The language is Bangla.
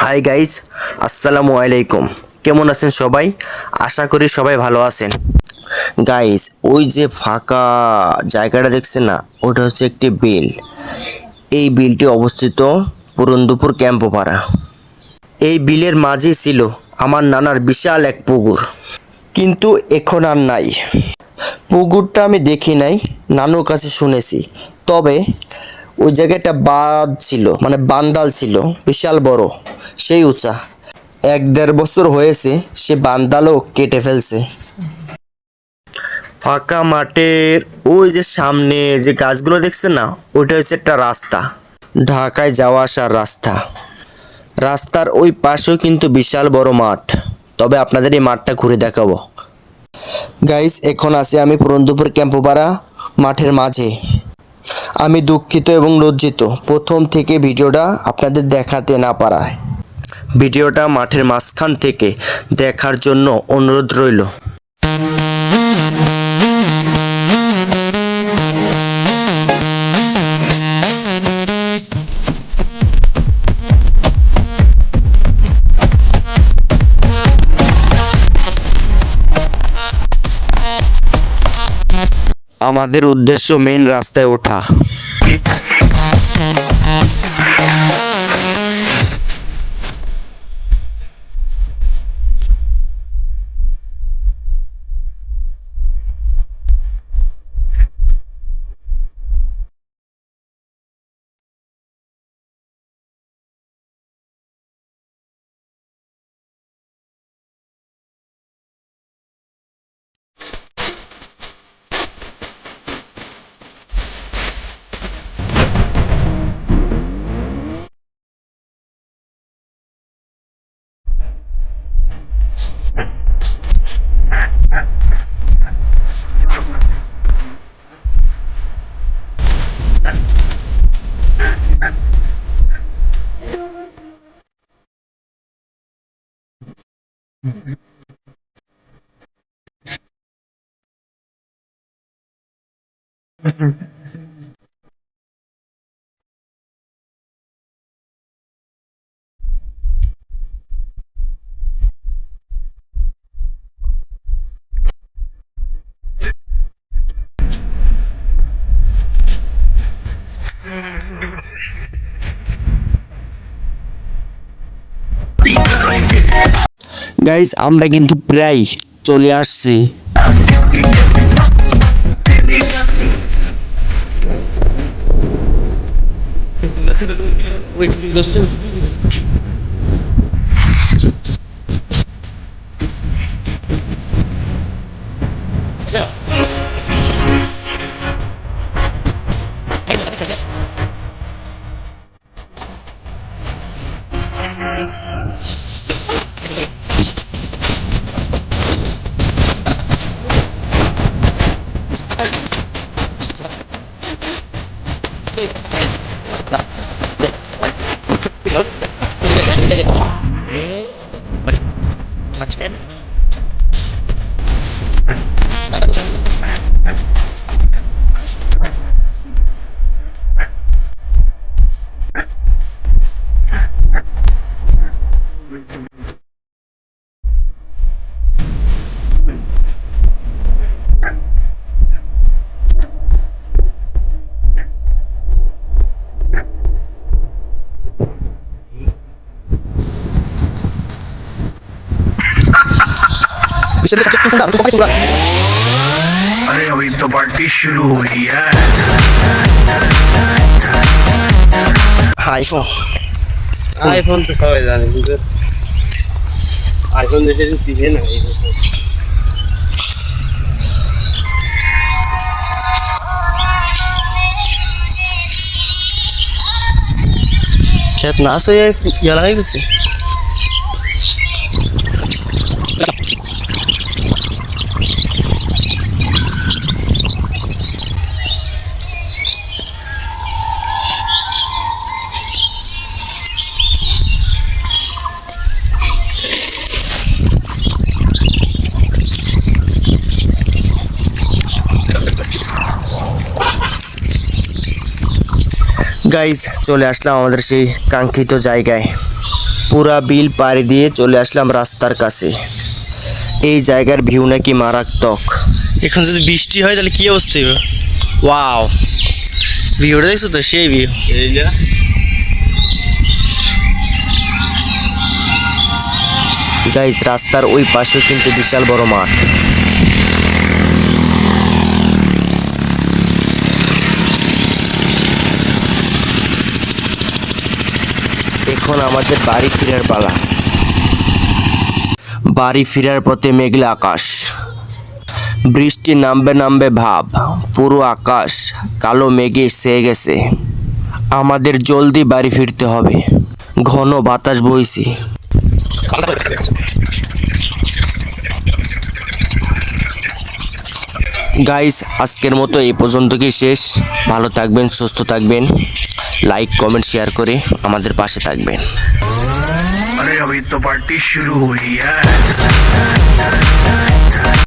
হাই গাইজ, আসসালামু আলাইকুম। কেমন আছেন সবাই? আশা করি সবাই ভালো আছেন। গাইজ, ওই যে ফাঁকা জায়গাটা দেখছেন না, ওটা হচ্ছে একটি বিল। এই বিলটি অবস্থিত পুরন্দপুর ক্যাম্পোপাড়া। এই বিলের মাঝেই ছিল আমার নানার বিশাল এক পুকুর, কিন্তু এখন আর নাই। পুকুরটা আমি দেখি নাই, নানুর কাছে শুনেছি। তবে ওই জায়গাটা বাঁধ ছিল, মানে বান্দাল ছিল, বিশাল বড়, সেই উঁচা। 1-1.5 বছর হয়েছে সে বান্দালও কেটে ফেলছে। ফাঁকা মাঠের ওই যে সামনে যে গাছগুলো দেখছেন না, ওইটা হচ্ছে একটা রাস্তা, ঢাকায় যাওয়া আসার রাস্তা। রাস্তার ওই পাশেও কিন্তু বিশাল বড় মাঠ। তবে আপনাদের এই মাঠটা ঘুরে দেখাবো। গাইস, এখন আছি আমি পুরন্দপুর ক্যাম্পোপাড়া মাঠের মাঝে। আমি দুঃখিত এবং লজ্জিত প্রথম থেকে ভিডিওটা আপনাদের দেখাতে না পারায়। ভিডিওটা মাঠের মাঝখান থেকে দেখার জন্য অনুরোধ রইল। আমাদের উদ্দেশ্য মেইন রাস্তায় ওঠা। গাইস, আমরা কিন্তু প্রায় চলে আসছি। अरे अभी तो पार्टी शुरू हुई है। আইফোন আইফোন তো সবাই জানে, কিন্তু আইফোন দেশের পিছিয়ে না। খেত না আছে, ইয়া লাগাই গেছে। গাইজ, চলে আসলাম আমাদের সেই কাঙ্ক্ষিত জায়গায়। পুরা বিল পাড়ি দিয়ে চলে আসলাম রাস্তার কাছে। এই জায়গার ভিউ নাকি মারাত্মক। এখন যদি বৃষ্টি হয় তাহলে কি অবস্থা হবে? ওয়াও, ভিউটা দেখছো তো, সেই ভিউ। এই যে গাইস, রাস্তার ওই পাশে কিন্তু বিশাল বড় মাঠ। এখন আমাদের বাড়ি ফেরার পালা। বাড়ি ফেরার পথে মেঘলা আকাশ, বৃষ্টি নামবে নামবে ভাব, পুরো আকাশ কালো মেঘে ছেয়ে গেছে। আমাদের জলদি বাড়ি ফিরতে হবে। ঘন বাতাস বইছে। গাইস, আজকের মতো এই পর্যন্তই শেষ। ভালো থাকবেন, সুস্থ থাকবেন, লাইক কমেন্ট শেয়ার করে আমাদের পাশে থাকবেন। अरे अभी तो पार्टी शुरू हुई है।